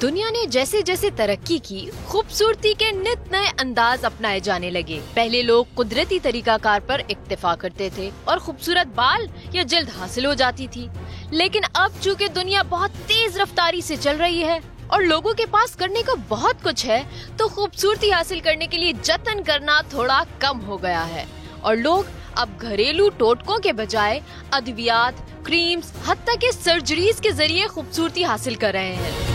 दुनिया ने जैसे जैसे तरक्की की, खूबसूरती के नित नए अंदाज अपनाए जाने लगे। पहले लोग कुदरती तरीकाकार पर इक्तिफा करते थे और खूबसूरत बाल या जल्द हासिल हो जाती थी। लेकिन अब चूँकि दुनिया बहुत तेज रफ्तारी से चल रही है और लोगों के पास करने को बहुत कुछ है, तो खूबसूरती हासिल करने के लिए जतन करना थोड़ा कम हो गया है और लोग अब घरेलू टोटकों के बजाय अद्वियात, क्रीम्स, हत्ता के सर्जरीज के जरिए खूबसूरती हासिल कर रहे हैं।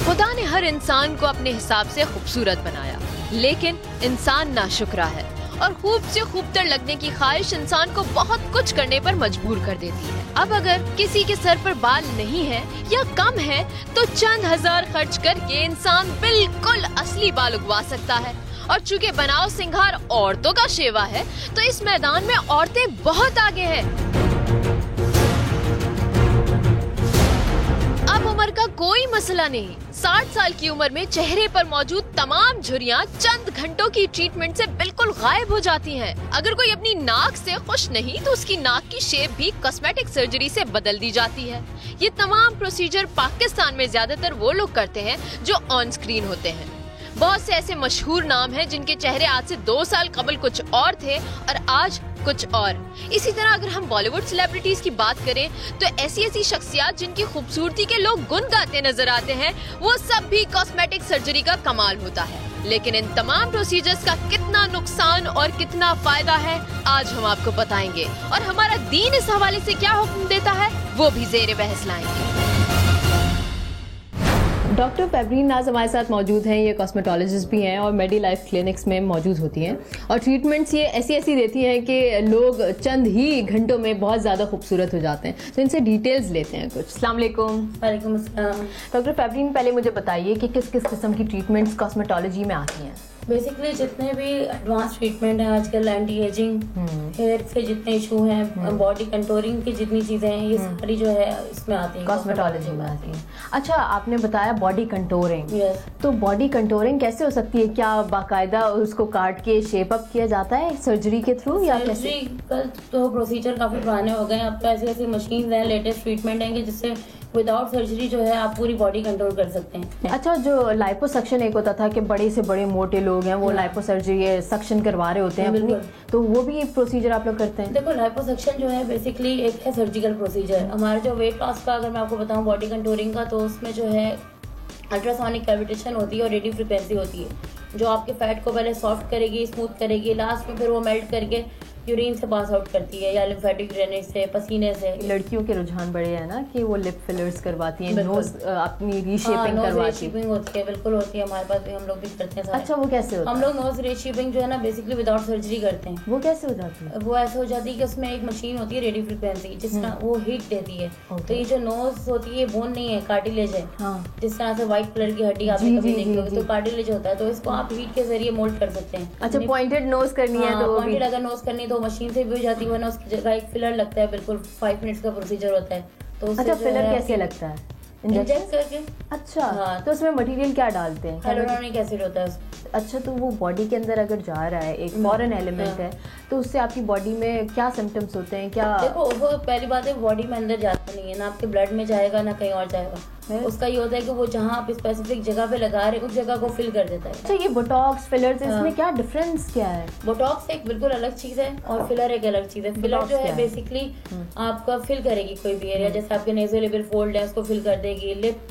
खुदा ने हर इंसान को अपने हिसाब से खूबसूरत बनाया, लेकिन इंसान नाशुक्रा है और खूब से खूबतर लगने की ख्वाहिश इंसान को बहुत कुछ करने पर मजबूर कर देती है। अब अगर किसी के सर पर बाल नहीं है या कम है, तो चंद हजार खर्च करके इंसान बिल्कुल असली बाल उगवा सकता है। और चूँकि बनाव सिंगार औरतों का शेवा है, तो इस मैदान में औरतें बहुत आगे हैं। अब उम्र का कोई मसला नहीं। 60 साल की उम्र में चेहरे पर मौजूद तमाम झुर्रियां चंद घंटों की ट्रीटमेंट से बिल्कुल गायब हो जाती हैं। अगर कोई अपनी नाक से खुश नहीं, तो उसकी नाक की शेप भी कॉस्मेटिक सर्जरी से बदल दी जाती है। ये तमाम प्रोसीजर पाकिस्तान में ज्यादातर वो लोग करते हैं जो ऑन स्क्रीन होते हैं। बहुत से ऐसे मशहूर नाम हैं जिनके चेहरे आज से 2 साल कबल कुछ और थे और आज कुछ और। इसी तरह अगर हम बॉलीवुड सेलिब्रिटीज की बात करें, तो ऐसी शख्सियत जिनकी खूबसूरती के लोग गुन गाते नजर आते हैं, वो सब भी कॉस्मेटिक सर्जरी का कमाल होता है। लेकिन इन तमाम प्रोसीजर्स का कितना नुकसान और कितना फायदा है, आज हम आपको बताएंगे और हमारा दीन इस हवाले से क्या हुक्म देता है, वो भी जेर बहस लाएंगे। डॉक्टर फैब्रीन नाज हमारे साथ मौजूद हैं। ये कॉस्मेटोलॉजिस्ट भी हैं और मेडी लाइफ क्लिनिक्स में मौजूद होती हैं और ट्रीटमेंट्स ये ऐसी देती हैं कि लोग चंद ही घंटों में बहुत ज़्यादा खूबसूरत हो जाते हैं। तो इनसे डिटेल्स लेते हैं कुछ। अस्सलाम वालेकुम। वालेकुम अस्सलाम। डॉक्टर फैब्रीन, पहले मुझे बताइए कि किस किस किस्म की ट्रीटमेंट्स कॉस्मेटोलॉजी में आती हैं? बेसिकली जितने भी एडवांस ट्रीटमेंट है आजकल, एंटी एजिंग, हेयर के जितने इशू हैं, बॉडी कंटूरिंग की जितनी चीजें हैं, ये सारी जो है इसमें आती है, कॉस्मेटोलॉजी में आती है। अच्छा, आपने बताया बॉडी कंटूरिंग। यस। तो बॉडी कंटूरिंग कैसे हो सकती है? क्या बाकायदा उसको काट के शेप अप किया जाता है सर्जरी के थ्रू या कैसे? कल तो प्रोसीजर काफी पुराने हो गए। अब तो ऐसी मशीन है, लेटेस्ट ट्रीटमेंट है कि जिससे विदाउट सर्जरी जो है आप पूरी बॉडी कंट्रोल कर सकते हैं। अच्छा, जो लाइपोसक्शन एक होता था कि बड़े से बड़े मोटे लोग हैं वो लाइपो सर्जरी सक्शन करवा रहे होते हैं अपनी, तो वो भी एक प्रोसीजर आप लोग करते हैं? देखो, लाइपोसक्शन जो है बेसिकली एक है सर्जिकल प्रोसीजर। हमारे जो वेट लॉस का अगर मैं आपको बताऊं बॉडी कंटूरिंग का, तो उसमें जो है अल्ट्रासोनिक कैविटेशन होती है और रेडियो फ्रिक्वेंसी होती है, जो आपके फैट को पहले सॉफ्ट करेगी, स्मूथ करेगी, लास्ट में फिर वो मेल्ट करके यूरिन से पास आउट करती है या लिम्फेटिक ड्रेनेज से, पसीने से। लड़कियों के रुझान बड़े हैं ना कि वो लिप फिलर्स करवाती हैं, नोज अपनी रीशेपिंग करवाती है। होती है, बिल्कुल होती है, हमारे पास भी हम लोग भी करते हैं। अच्छा, वो कैसे होता है? हम लोग नोज रीशेपिंग जो है ना बेसिकली विदाउट सर्जरी करते हैं। वो कैसे हो जाती है? वो ऐसे हो जाती है कि उसमें एक मशीन होती है रेडियो फ्रिक्वेंसी, जिस तरह वो हीट देती है। तो ये जो नोज होती है बोन नहीं है, कार्टिलेज है। जिस तरह से व्हाइट कलर की हड्डी आपने कभी देखी होगी, तो कार्टिलेज होता है, तो इसको आप हीट के जरिए मोल्ड कर सकते हैं। अच्छा, पॉइंटेड नोज करनी है तो पॉइंटेड अगर नोज करनी है तो मशीन से भी हो जाती है, वरना उसकी जगह एक फिलर लगता है, बिल्कुल 5 मिनट्स का प्रोसीजर होता है। तो अच्छा, फिलर कैसे लगता है? इंजेक्ट करके। अच्छा, हाँ। तो उसमें मटेरियल क्या डालते हैं? हाइलुरोनिक एसिड होता है। अच्छा, तो वो बॉडी के अंदर अगर जा रहा है, एक फॉरेन एलिमेंट है, तो उससे आपकी बॉडी में क्या सिम्टम्स होते हैं? क्या देखो, वो पहली बात है बॉडी में अंदर जाता नहीं है, ना आपके ब्लड में जाएगा ना कहीं और जाएगा। उसका ये होता है कि वो जहाँ आप स्पेसिफिक जगह पे लगा रहे उस जगह को फिल कर देता है। अच्छा, ये बोटॉक्स, फिलर्स, इसमें क्या डिफरेंस क्या है? बोटॉक्स एक बिल्कुल अलग चीज है और फिलर एक अलग चीज है। फिलर जो है बेसिकली आपका फिल करेगी कोई भी एरिया, जैसे आपके नेज़ोलेबियल फोल्ड है उसको फिल कर देगी, लिप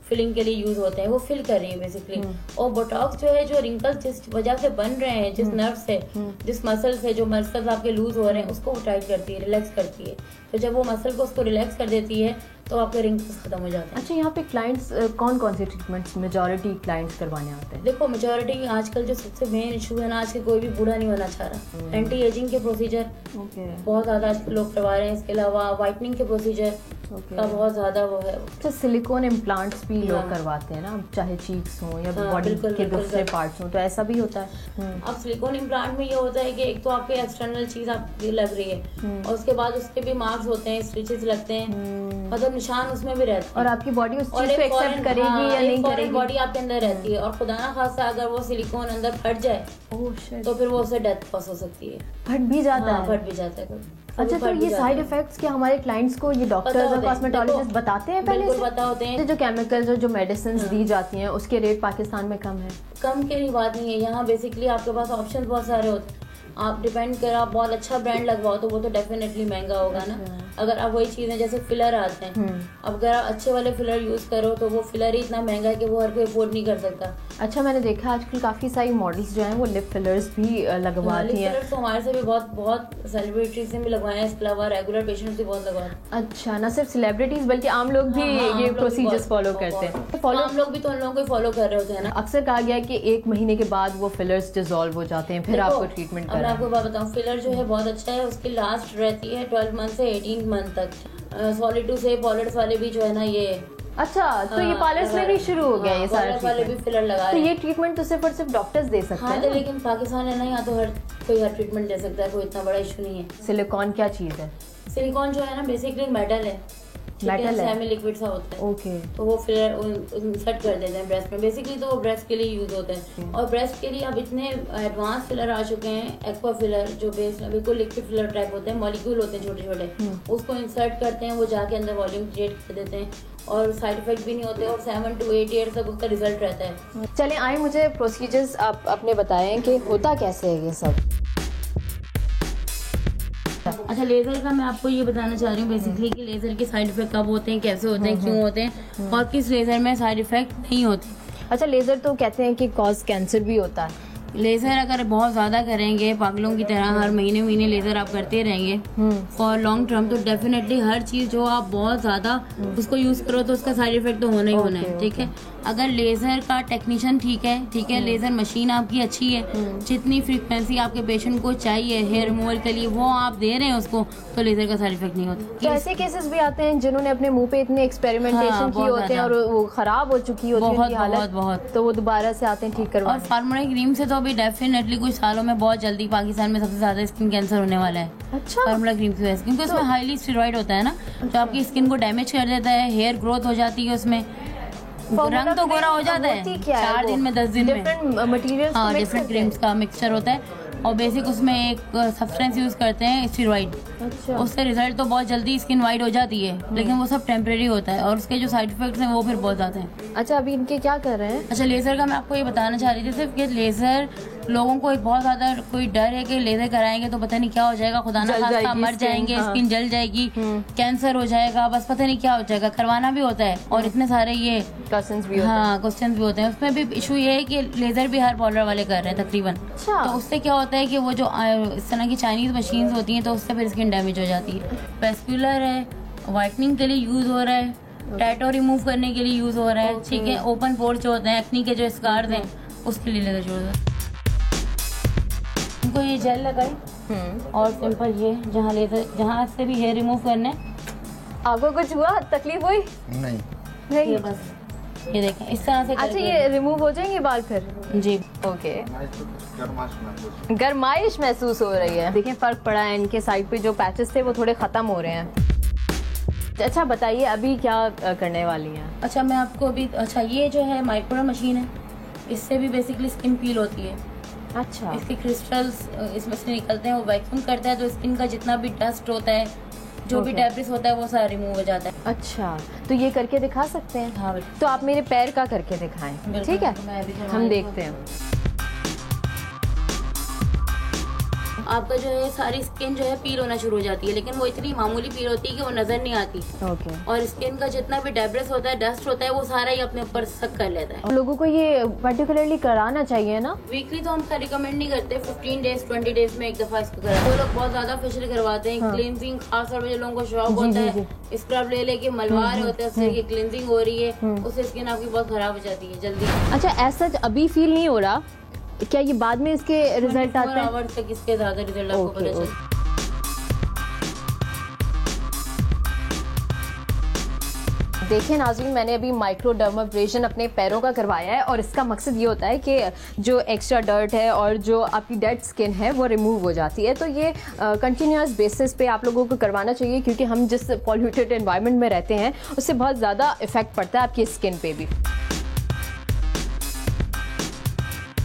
फिलिंग के लिए यूज होते हैं, वो फिल कर रही है बेसिकली। और बोटॉक्स जो है, जो रिंकल्स जिस वजह से बन रहे हैं, जिस नर्व से, जिस मसल से, जो मसल्स आपके लूज हो रहे हैं, उसको टाइट करती है, रिलैक्स करती है। तो जब वो मसल को उसको रिलैक्स कर देती है तो आपके रिंकल्स खत्म हो जाते हैं। अच्छा, यहाँ पे क्लाइंट्स कौन कौन से ट्रीटमेंट्स मेजॉरिटी क्लाइंट्स करवाने आते हैं? देखो, मेजॉरिटी आजकल जो सबसे मेन इशू है ना, आज के कोई भी बूढ़ा नहीं होना चाह रहा। एंटी एजिंग के प्रोसीजर बहुत ज्यादा आजकल लोग करवा रहे हैं। इसके अलावा व्हाइटनिंग के प्रोसीजर का बहुत ज्यादा वो है। अच्छा, सिलिकॉन इम्प्लांट्स भी लोग करवाते हैं ना, चाहे चीक्स हो या बॉडी के दूसरे पार्ट्स हो, तो ऐसा भी होता है? अब सिलिकॉन इम्प्लांट में ये होता है कि एक तो आपके एक्सटर्नल चीज आपकी लग रही है और उसके बाद उसके भी मार्क्स होते हैं, स्टिचेस लगते हैं, मतलब निशान उसमें भी रहते हैं। और आपकी बॉडी उस चीज को एक्सेप्ट करेगी या नहीं करेगी? बॉडी आपके अंदर रहती है और खुदा ना खासा अगर वो सिलिकॉन अंदर फट जाए तो फिर वो उससे डेथ कॉज हो सकती है। फट भी जाता है? फट भी जाता है। अच्छा, तो ये साइड इफेक्ट्स क्या हमारे क्लाइंट्स को ये डॉक्टर्स और कॉस्मेटोलॉजिस्ट बताते हैं पहले से? पता होते हैं। जो केमिकल्स और जो मेडिसिन दी जाती हैं उसके रेट पाकिस्तान में कम है? कम की बात नहीं है, यहाँ बेसिकली आपके पास ऑप्शंस बहुत सारे होते हैं। आप डिपेंड कर, आप बहुत अच्छा ब्रांड लगवाओ तो वो तो डेफिनेटली महंगा होगा ना। अगर आप वही चीज़ें जैसे फिलर आते हैं, अब अगर आप अच्छे वाले फिलर यूज करो तो वो फिलर ही इतना महंगा है कि वो हर कोई अफोर्ड नहीं कर सकता। अच्छा, मैंने देखा आजकल काफी सारी मॉडल्स जो हैं वो लिप फिलर्स भी लगवाती हैं। फिलर्स तो हमारे से भी बहुत सेलिब्रिटीज ने भी लगवाए हैं, इसके अलावा रेगुलर पेशेंट्स भी बहुत लगवाए हैं। अच्छा, ना सिर्फ सेलिब्रिटीज बल्कि आम लोग भी ये प्रोसीजर्स फॉलो करते हैं। आम लोग भी तो उन लोगों को फॉलो कर रहे होते हैं ना। अक्सर कहा गया है कि 1 महीने के बाद वो फिलर्स डिसॉल्व हो जाते हैं, फिर आपको ट्रीटमेंट मैं आपको बात बताऊँ, फिलर जो है बहुत अच्छा है, उसकी लास्ट रहती है 12 मंथ से 18 मंथ तक। सॉलिड टू से पॉलिड्स वाले भी जो है ना ये। अच्छा, तो ये पार्लर्स में भी शुरू हो गया ये सारा वाले भी फिलर लगा रहे हैं। तो ये ट्रीटमेंट तो सिर्फ और सिर्फ डॉक्टर्स दे सकते हैं? हाँ, लेकिन पाकिस्तान है ना, यहाँ तो हर कोई हर ट्रीटमेंट दे सकता है, कोई इतना बड़ा इशू नहीं है। सिलिकॉन क्या चीज है? सिलिकॉन जो है ना बेसिकली मेटल है, सेमी लिक्विड सा होता है। ओके। तो वो फिर इंसर्ट कर देते हैं ब्रेस्ट में, बेसिकली तो वो ब्रेस्ट के लिए यूज होते हैं। और ब्रेस्ट के लिए अब इतने एडवांस फिलर आ चुके हैं, एक्वा फिलर जो बेस में बिल्कुल लिक्विड फिलर टाइप होते हैं, मॉलिक्यूल होते हैं छोटे छोटे, उसको इंसर्ट करते हैं, वो जाके अंदर वॉल्यूम क्रिएट कर देते हैं और साइड इफेक्ट भी नहीं होते और 7 to 8 ईयर तक उसका रिजल्ट रहता है। चलें, आए मुझे प्रोसीजर्स आप अपने बताएं कि होता कैसे है ये सब। अच्छा, लेजर का मैं आपको ये बताना चाह रही हूँ बेसिकली कि लेजर के साइड इफेक्ट कब होते हैं, कैसे होते हैं, क्यों होते हैं और किस लेजर में साइड इफेक्ट नहीं होते। अच्छा, लेजर तो कहते हैं कि कॉज कैंसर भी होता है। लेजर अगर बहुत ज्यादा करेंगे पागलों की तरह, हर महीने लेजर आप करते रहेंगे फॉर लॉन्ग टर्म, तो डेफिनेटली हर चीज जो आप बहुत ज्यादा उसको यूज करो तो उसका साइड इफेक्ट तो होना ही होना है। ठीक है, अगर लेजर का टेक्नीशियन ठीक है, लेजर मशीन आपकी अच्छी है, जितनी फ्रीक्वेंसी आपके पेशेंट को चाहिए हेयर रिमूवल के लिए वो आप दे रहे हैं उसको, तो लेजर का साइड इफेक्ट नहीं होता। तो ऐसे केसेस भी आते हैं जिन्होंने अपने मुंह पे इतने एक्सपेरिमेंटेशन किए होते हैं और वो खराब हो चुकी होती है उनकी हालत, बहुत, तो वो दोबारा से आते हैं ठीक करवाने। और फार्मूला क्रीम से तो अभी डेफिनेटली कुछ सालों में बहुत जल्दी पाकिस्तान में सबसे ज्यादा स्किन कैंसर होने वाला है। अच्छा, फार्मूला क्रीम की वजह से, क्योंकि उसमें हाईली स्टेरॉइड होता है ना, जो आपकी स्किन को डैमेज कर देता है, हेयर ग्रोथ हो जाती है, उसमें रंग तो गोरा हो जाता है 4 दिन में 10 दिन में। डिफरेंट क्रीम्स का मिक्सचर होता है और बेसिक उसमें एक सब्सटेंस यूज करते हैं स्टेरॉइड। अच्छा, उससे रिजल्ट तो बहुत जल्दी स्किन वाइट हो जाती है, लेकिन वो सब टेम्परेरी होता है और उसके जो साइड इफेक्ट्स हैं वो फिर बहुत ज्यादा हैं। अच्छा, अभी इनके क्या कर रहे हैं? अच्छा, लेजर का मैं आपको ये बताना चाह रही थी सिर्फ कि लेजर लोगों को एक बहुत ज्यादा कोई डर है कि लेजर कराएंगे तो पता नहीं क्या हो जाएगा, खुदा ना खास्ता मर जाएंगे, स्किन जल जाएगी, कैंसर हो जाएगा, बस पता नहीं क्या हो जाएगा। करवाना भी होता है और इतने सारे ये क्वेश्चंस भी होते हैं। उसमें भी इशू ये है कि लेजर भी हर पार्लर वाले कर रहे हैं तकरीबन। अच्छा, तो उससे क्या होता है कि वो जो इस तरह की चाइनीज मशीन्स होती हैं तो उससे फिर स्किन डैमेज हो जाती है। वेस्कुलर है, वाइटनिंग के लिए यूज हो रहा है, टैटू रिमूव करने के लिए यूज हो रहा है। ठीक है, ओपन पोर्स जो होते हैं, एक्नी के जो स्कार्स हैं उसके लिए लेजर यूज होता है। उनको ये जेल लगाई और सिंपल ये जहाँ लेजर जहाँ से भी हेयर रिमूव करना है। आपको कुछ हुआ, तकलीफ हुई? नहीं, ये बस ये देखें इस तरह से। अच्छा, ये रिमूव हो जाएंगे बाल फिर? जी, ओके। गर्माइश महसूस हो रही है, देखें फर्क पड़ा है, इनके साइड पे जो पैचेस थे वो थोड़े खत्म हो रहे हैं। अच्छा, बताइए अभी क्या करने वाली हैं? अच्छा, मैं आपको अभी, अच्छा ये जो है माइक्रो मशीन है, इससे भी बेसिकली स्किन पील होती है। अच्छा, इसके क्रिस्टल्स इसमें से निकलते हैं, वो वैक्यूम करता है तो स्किन का जितना भी डस्ट होता है, जो भी डेब्रिस होता है वो सारा रिमूव हो जाता है। अच्छा, तो ये करके दिखा सकते हैं? हाँ, तो आप मेरे पैर का करके दिखाएं, ठीक है? हम देखते हैं। आपका जो है सारी स्किन जो है पील होना शुरू हो जाती है, लेकिन वो इतनी मामूली पील होती है कि वो नजर नहीं आती। ओके। और स्किन का जितना भी डेब्रिस होता है, डस्ट होता है, वो सारा ही अपने ऊपर सक कर लेता है। लोगों को ये पर्टिकुलरली कराना चाहिए ना? वीकली तो हम रिकमेंड नहीं करते, 15 डेज 20 डेज में एक दफा इसको कराते हैं। वो लोग बहुत ज्यादा फेशियल करवाते हैं। क्लींजिंग खासतौर पर जो लोगों को शौक होता है, स्क्रब ले लेके मलवा रहे होते हैं, उससे क्लींजिंग हो रही है, उससे स्किन आपकी बहुत खराब हो जाती है जल्दी। अच्छा, ऐसा अभी फील नहीं हो रहा, क्या ये बाद में इसके रिजल्ट आते हैं? 24 आवर्स तक इसके ज्यादा रिजल्ट आपको पता चलता है। देखिए नाज़रीन, मैंने अभी माइक्रोडर्माब्रेशन अपने पैरों का करवाया है और इसका मकसद ये होता है कि जो एक्स्ट्रा डर्ट है और जो आपकी डेड स्किन है वो रिमूव हो जाती है। तो ये कंटिन्यूस बेसिस पे आप लोगों को करवाना चाहिए, क्योंकि हम जिस पॉल्यूटेड एनवायरनमेंट में रहते हैं उससे बहुत ज़्यादा इफेक्ट पड़ता है आपकी स्किन पे भी।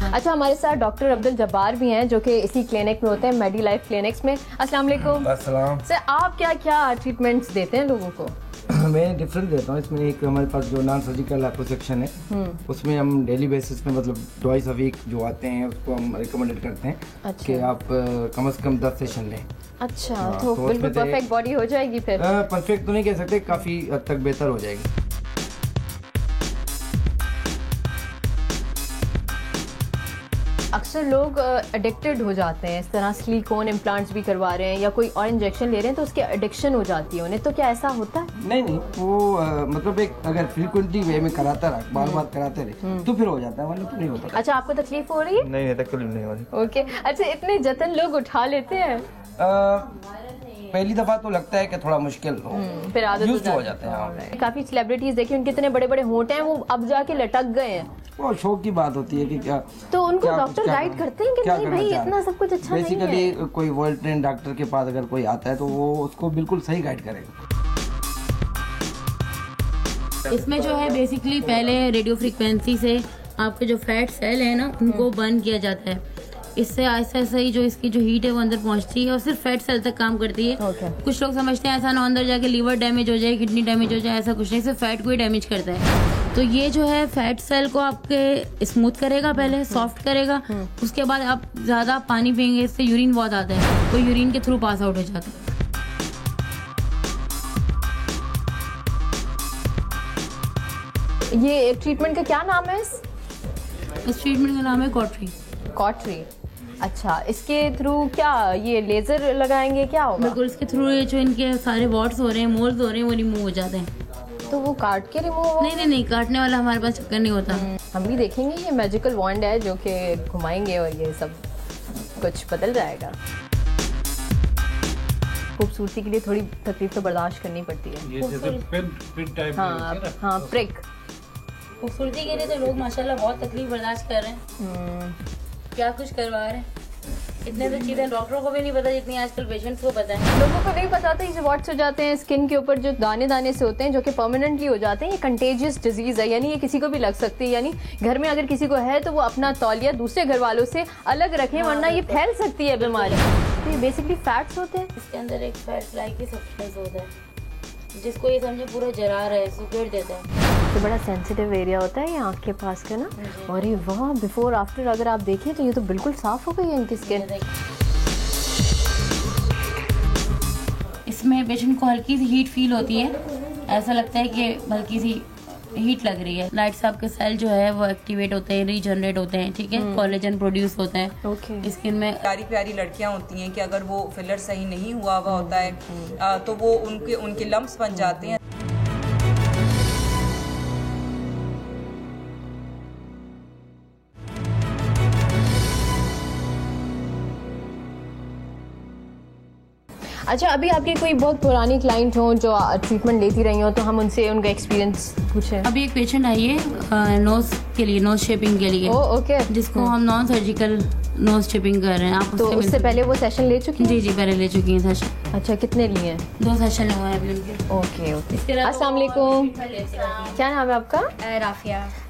अच्छा, हमारे साथ डॉक्टर अब्दुल जब्बार भी हैं जो कि इसी क्लिनिक में होते हैं, मेडी लाइफ क्लिनिक्स में। अस्सलाम वालेकुम। अस्सलाम। सर, आप क्या क्या ट्रीटमेंट्स देते हैं लोगों को? मैं डिफरेंट देता हूँ। इसमें एक हमारे पास जो नॉन सर्जिकल लिपोसक्शन है, उसमें हम डेली बेसिस पे मतलब ट्वाइस अ वीक जो आते हैं उसको हम रिकमेंडेड करते हैं। अच्छा। कि आप कम से कम 10 सेशन लें। अच्छा। तो बिल्कुल परफेक्ट बॉडी हो जाएगी फिर? परफेक्ट तो नहीं कह सकते, काफ़ी हद तक बेहतर हो जाएगी। अक्सर लोग एडिक्टेड हो जाते हैं, इस तरह सिलिकॉन इम्प्लांट्स भी करवा रहे हैं या कोई और इंजेक्शन ले रहे हैं तो उसकी एडिक्शन हो जाती है उन्हें, तो क्या ऐसा होता है? नहीं, वो मतलब एक अगर फ्रीक्वेंटली वे में कराता रहे, बार बार कराते रहे तो फिर हो जाता है, मतलब तो नहीं होता। अच्छा, आपको तकलीफ हो रही है? नहीं, तकलीफ नहीं हो रही। ओके। अच्छा, इतने जतन लोग उठा लेते हैं? पहली दफा तो लगता है कि थोड़ा मुश्किल हो, फिर आदत हो जाते हैं। काफी सेलिब्रिटीज देखिए, उनके इतने बड़े बड़े होंठ हैं, वो अब जाके लटक गए हैं। वो शौक की बात होती है कि क्या, तो उनको डॉक्टर गाइड करते हैं कि नहीं भाई इतना सब कुछ अच्छा नहीं है? बेसिकली कोई वर्ल्ड ट्रेन डॉक्टर के पास अगर कोई आता है तो वो उसको बिल्कुल सही गाइड करेगा। इसमें जो है बेसिकली पहले रेडियो फ्रीक्वेंसी से आपके जो फैट सेल है ना उनको बर्न किया जाता है। इससे ऐसा ऐसा ही जो इसकी जो हीट है वो अंदर पहुंचती है और सिर्फ फैट सेल तक काम करती है। कुछ लोग समझते हैं ऐसा ना अंदर जाके लीवर डैमेज हो जाए, किडनी डैमेज हो जाए, ऐसा कुछ नहीं, सिर्फ फैट को ही डैमेज करता है। तो ये जो है फैट सेल को आपके स्मूथ करेगा, पहले सॉफ्ट करेगा, उसके बाद आप ज्यादा पानी पियेंगे, इससे यूरिन बहुत आता है, तो यूरिन के थ्रू पास आउट हो जाता है। ये ट्रीटमेंट का क्या नाम है? इस ट्रीटमेंट का नाम है कॉटरी। कॉटरी। अच्छा, इसके थ्रू क्या ये लेजर लगाएंगे, क्या होगा? बिल्कुल, इसके थ्रू ये जो इनके सारे वॉट्स हो रहे हैं, मोल्स हो रहे हैं, वो रिमूव हो जाते हैं। तो वो काट के रिमूव हो? नहीं, काटने वाला हमारे पास चक्कर नहीं होता। हम भी देखेंगे, ये मैजिकल वॉन्ड है जो कि घुमाएंगे और ये सब कुछ बदल जाएगा। खूबसूरती के लिए थोड़ी तकलीफ तो बर्दाश्त करनी पड़ती है। ये जैसे पिन टाइप हाँ, प्रिक। खूबसूरती के लिए तो लोग माशाल्लाह बहुत तकलीफ बर्दाश्त कर रहे हैं, क्या कुछ करवा रहे हैं। इतने तो चीजें डॉक्टरों को भी नहीं पता जितनी आजकल पेशेंट्स को पता है। लोगों को नहीं पता था ये वॉट्स हो जाते हैं स्किन के ऊपर, जो दाने दाने से होते हैं, जो कि परमानेंटली हो जाते हैं। ये कंटेजियस डिजीज है, यानी ये किसी को भी लग सकती है। यानी घर में अगर किसी को है तो वो अपना तौलिया दूसरे घर वालों से अलग रखें, वरना ये फैल सकती है बीमारी। तो ये बेसिकली फैट्स होते हैं, इसके अंदर एक फैट लाइक ही सब्सटेंस होता है जिसको ये समझे पूरा जला रहा है, सुगड़ देता है। तो बड़ा सेंसिटिव एरिया होता है ये आँख के पास का ना। और ये वाह, बिफोर आफ्टर अगर आप देखें तो ये तो बिल्कुल साफ हो गई है इनकी स्किन। इसमें पेशेंट को हल्की सी हीट फील होती है, ऐसा लगता है कि हल्की सी हीट लग रही है। लाइट से आपके सेल जो है वो एक्टिवेट होते हैं, रीजनरेट होते हैं, ठीक है, कोलेजन प्रोड्यूस होता है स्किन में। प्यारी प्यारी लड़कियां होती हैं कि अगर वो फिलर सही नहीं हुआ होता है तो वो उनके लम्प्स बन जाते हैं। अच्छा, अभी आपके कोई बहुत पुरानी क्लाइंट हो जो ट्रीटमेंट लेती रही हो, तो हम उनसे उनका एक्सपीरियंस पूछें। अभी एक पेशेंट आई है नोज के लिए, नोज शेपिंग के लिए, ओके, जिसको हम नॉन सर्जिकल नोज शेपिंग कर रहे हैं। आप तो उससे पहले वो सेशन ले चुकी हैं? जी, पहले ले चुकी हैं सेशन। अच्छा, कितने लिए हैं? 2 सेशन हुए हैं अभी उनके। ओके। अस्सलाम वालेकुम, क्या नाम है आपका?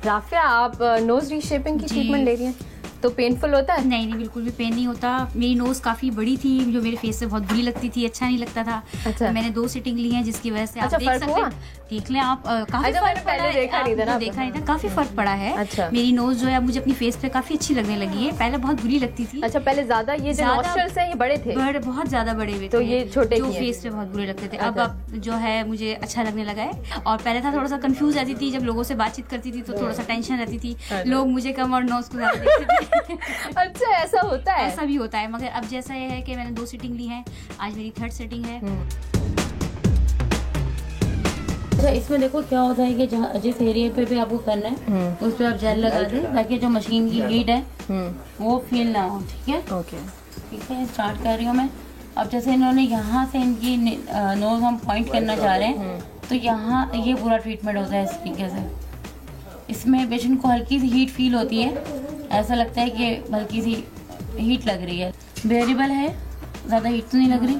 राफिया। आप नोज रीशेपिंग की ट्रीटमेंट ले रही हैं, तो पेनफुल होता है? नहीं, बिल्कुल भी पेन नहीं होता। मेरी नोज काफी बड़ी थी जो मेरे फेस से बहुत बुरी लगती थी, अच्छा नहीं लगता था। अच्छा। मैंने 2 सिटिंग ली हैं जिसकी वजह से अच्छा, आप देख सकते हैं, देख लें आप, काफी फर्क पड़ा है। देखा नहीं था, काफी फर्क पड़ा है। अच्छा। मेरी नोज जो है मुझे अपनी फेस पे काफी अच्छी लगने लगी है, पहले बहुत बुरी लगती थी। अच्छा, पहले ज्यादा ये जो नॉस्ट्रल्स हैं ये बड़े थे? बहुत ज्यादा बड़े हुए तो ये छोटे जो फेस पे बहुत बुरे लगते थे। अब जो है मुझे अच्छा लगने लगा है। और पहले था थोड़ा सा कंफ्यूज रहती थी, जब लोगों से बातचीत करती थी तो थोड़ा सा टेंशन रहती थी, लोग मुझे कम और नोज को ज्यादा देखते थे। अच्छा, ऐसा होता है? ऐसा भी होता है, मगर अब जैसा ये है कि मैंने 2 सिटिंग ली है, आज मेरी 3rd सिटिंग है। अच्छा, इसमें देखो क्या होता है कि जिस एरिया पे आपको करना है उस पे आप जेल लगा दें ताकि जो मशीन की हीट है वो फील ना हो, ठीक है? ओके, ठीक है, स्टार्ट कर रही हूँ मैं। अब जैसे इन्होंने यहाँ से इनकी नोज हम पॉइंट करना चाह रहे हैं, तो यहाँ ये पूरा ट्रीटमेंट होता है इस तरीके से। इसमें पेशेंट को हल्की सी हीट फील होती है, ऐसा लगता है कि हल्की सी हीट लग रही है। वेरिएबल है, ज़्यादा हीट तो नहीं लग रही।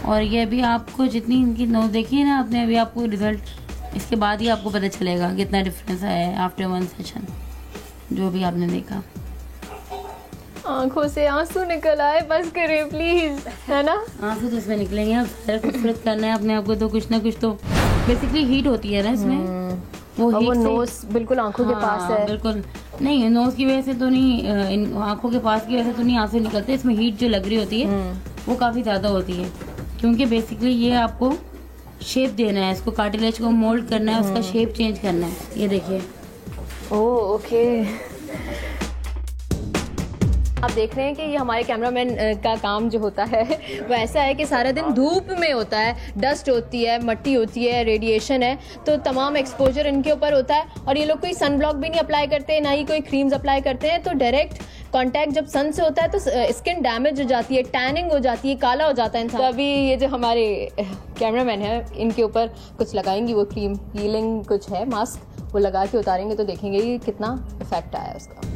और ये अभी आपको जितनी इनकी नोज देखी है ना आपने, अभी आपको रिजल्ट इसके बाद ही आपको पता चलेगा कितना डिफरेंस है आफ्टर 1 सेशन, जो भी आपने देखा। आंखों से आंसू निकल आए, बस करें प्लीज, है ना? आंसू तो इसमें निकलेंगे, अब खूबसूरत करना है अपने आप को तो कुछ ना कुछ तो बेसिकली हीट होती है ना इसमें, वो नोज बिल्कुल आंखों के पास है। बिल्कुल नहीं, नोज की वजह से तो नहीं, आंखों के पास की वजह से तो नहीं आंसू निकलते, इसमें हीट जो लग रही होती है वो काफी ज्यादा होती है, क्योंकि बेसिकली ये आपको शेप देना है, इसको कार्टिलेज को मोल्ड करना है, उसका शेप चेंज करना है। ये देखिए। Oh okay. आप देख रहे हैं कि ये हमारे कैमरामैन का काम जो होता है वो ऐसा है कि सारा दिन धूप में होता है, डस्ट होती है, मट्टी होती है, रेडिएशन है, तो तमाम एक्सपोजर इनके ऊपर होता है। और ये लोग कोई सन ब्लॉक भी नहीं अप्लाई करते, ना ही कोई क्रीम्स अप्लाई करते हैं, तो डायरेक्ट कांटेक्ट जब सन से होता है तो स्किन डैमेज हो जाती है, टैनिंग हो जाती है, काला हो जाता है इंसान। तो अभी ये जो हमारे कैमरामैन है इनके ऊपर कुछ लगाएंगी वो क्रीम, हीलिंग कुछ है मास्क, वो लगा के उतारेंगे तो देखेंगे ये कितना इफेक्ट आया उसका।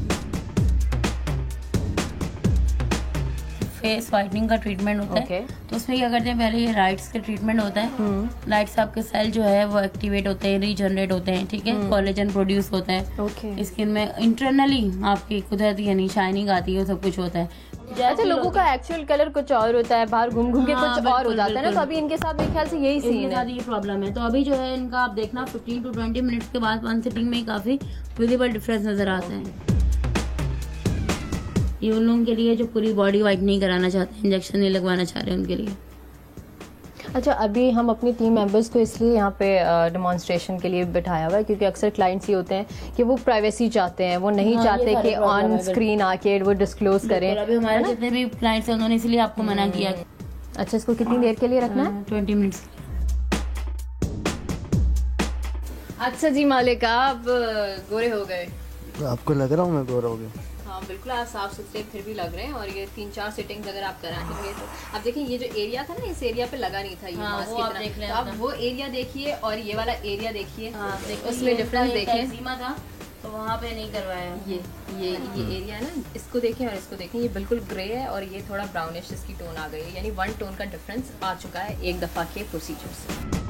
फेस वाइटनिंग का ट्रीटमेंट होता है, तो उसमें क्या करते हैं, पहले ये लाइट्स का ट्रीटमेंट होता है। लाइट्स आपके सेल जो है वो एक्टिवेट होते हैं, रीजनरेट होते हैं, ठीक है, कोलेजन प्रोड्यूस होता है स्किन में, इंटरनली आपकी कुदरती यानी शाइनिंग आती है, सब कुछ होता है। अच्छा, लोगों का एक्चुअल कलर कुछ और होता है, बाहर घूम घूम के कुछ और हो जाता है ना, तो अभी इनके साथ मेरे ख्याल से यही सीन है, ये प्रॉब्लम है। तो अभी जो है इनका आप देखना 15 to 20 मिनट्स के बाद 1 सिटिंग में काफी विजिबल डिफरेंस नजर आता है। ये उन लोगों के लिए जो पूरी बॉडी वाइट नहीं कराना चाहते, इंजेक्शन नहीं लगवाना चाह रहे, उनके लिए। अच्छा, अभी हम अपनी टीम मेंबर्स को इसलिए यहाँ पे डेमोन्स्ट्रेशन के लिए बिठाया हुआ है क्योंकि अक्सर क्लाइंट्स ये होते हैं कि वो प्राइवेसी चाहते हैं, वो नहीं चाहते कि ऑन स्क्रीन आके वो डिस्क्लोज करें। अभी हमारे जितने भी क्लाइंट्स हैं उन्होंने इसलिए आपको मना किया। अच्छा, इसको कितनी देर के लिए रखना है? 20 मिनट्स। अच्छा जी मालिक, आप गोरे हो गए। आपको लग रहा हूँ मैं गोरा हो गया? हाँ बिल्कुल, आप साफ सुथरे फिर भी लग रहे हैं, और ये 3-4 सिटिंग्स अगर आप कराएंगे तो आप देखिए ये जो एरिया था ना, इस एरिया पे लगा नहीं था ये मास्क की तरह, तो आप वो एरिया देखिए और ये वाला एरिया देखिए, उसमें डिफरेंस देखिए। सीमा था तो वहाँ पे नहीं करवाया। ये एरिया है ना, इसको देखें और इसको देखें, ये बिल्कुल ग्रे है और ये थोड़ा ब्राउनिश इसकी टोन आ गई है, यानी 1 टोन का डिफरेंस आ चुका है एक दफ़ा के प्रोसीजर से।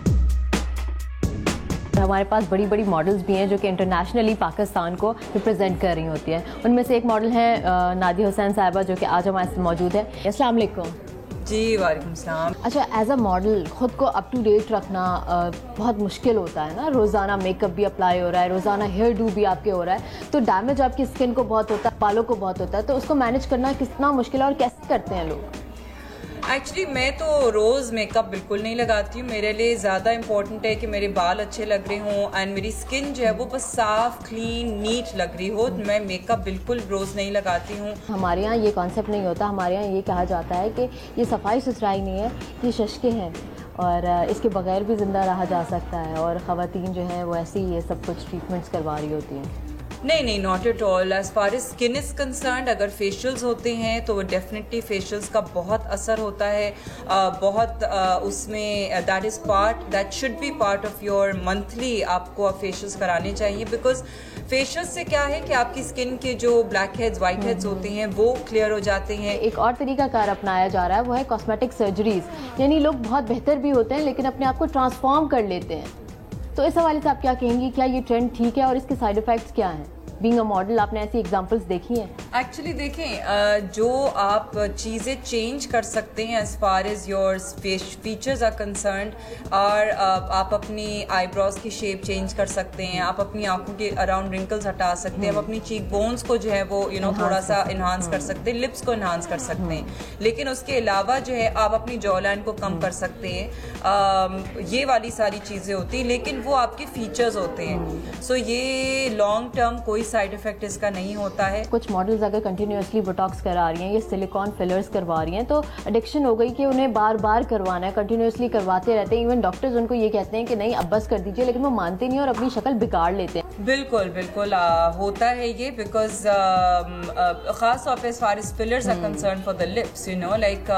हमारे पास बड़ी बड़ी मॉडल्स भी हैं जो कि इंटरनेशनली पाकिस्तान को रिप्रेजेंट कर रही होती हैं। उनमें से एक मॉडल है नादिया हुसैन साहिबा, जो कि आज हमारे साथ मौजूद है। अस्सलाम वालेकुम। जी वालेकुम सलाम। अच्छा, एज अ मॉडल खुद को अप टू डेट रखना बहुत मुश्किल होता है ना, रोज़ाना मेकअप भी अप्लाई हो रहा है, रोज़ाना हेयर डू भी आपके हो रहा है, तो डैमेज आपकी स्किन को बहुत होता है, बालों को बहुत होता है, तो उसको मैनेज करना कितना मुश्किल है और कैसे करते हैं लोग? एक्चुअली मैं तो रोज़ मेकअप बिल्कुल नहीं लगाती हूँ। मेरे लिए ज़्यादा इम्पोर्टेंट है कि मेरे बाल अच्छे लग रहे हों एंड मेरी स्किन जो है वो बस साफ़ क्लीन नीट लग रही हो। मैं मेकअप बिल्कुल रोज़ नहीं लगाती हूँ। हमारे यहाँ ये कॉन्सेप्ट नहीं होता, हमारे यहाँ ये कहा जाता है कि ये सफाई सुथराई नहीं है, ये शशके हैं और इसके बगैर भी ज़िंदा रहा जा सकता है, और ख़वातीन जो हैं वो ऐसे ही ये सब कुछ ट्रीटमेंट्स करवा रही होती हैं। नहीं, not at all. As far as skin is concerned, अगर फेशियल्स होते हैं तो डेफिनेटली फेशियल्स का बहुत असर होता है, बहुत उसमें that is part that should be part of your monthly. आपको फेशियल्स कराने चाहिए, बिकॉज फेशियल्स से क्या है कि आपकी स्किन के जो ब्लैक हेड्स वाइट हेड्स होते हैं वो क्लियर हो जाते हैं। एक और तरीकाकार अपनाया जा रहा है, वो है कॉस्मेटिक सर्जरीज, यानी लोग बहुत बेहतर भी होते हैं लेकिन अपने आप को ट्रांसफॉर्म कर लेते हैं। तो इस हवाले से आप क्या कहेंगी, क्या ये ट्रेंड ठीक है और इसके साइड इफेक्ट्स क्या हैं? बीइंग अ मॉडल आपने ऐसी एग्जांपल्स देखी हैं? एक्चुअली देखें, जो आप चीज़ें चेंज कर सकते हैं as far as your features are concerned, और आप अपनी आईब्रोज की शेप चेंज कर सकते हैं, आप अपनी आंखों के अराउंड रिंकल्स हटा सकते हैं, आप अपनी चीक बोन्स को जो है वो थोड़ा सा इन्हांस कर सकते हैं, लिप्स को इन्हांस कर सकते हैं, लेकिन उसके अलावा जो है आप अपनी जॉ लाइन को कम कर सकते हैं। ये वाली सारी चीज़ें होती हैं, लेकिन वो आपके फीचर्स होते हैं। सो ये लॉन्ग टर्म कोई साइड इफेक्ट इसका नहीं होता है। कुछ मॉडल्स अगर कंटिन्यूअसली बोटॉक्स करा रही हैं या सिलिकॉन फिलर्स करवा रही हैं तो एडिक्शन हो गई कि उन्हें बार बार करवाना है, कंटिन्यूअसली करवाते रहते हैं। इवन डॉक्टर्स उनको ये कहते हैं कि नहीं अब बस कर दीजिए, लेकिन वो मानते नहीं और अपनी शक्ल बिगाड़ लेते हैं। बिल्कुल होता है ये, बिकॉज खास तौर पे as far as fillers are concern for the lips, like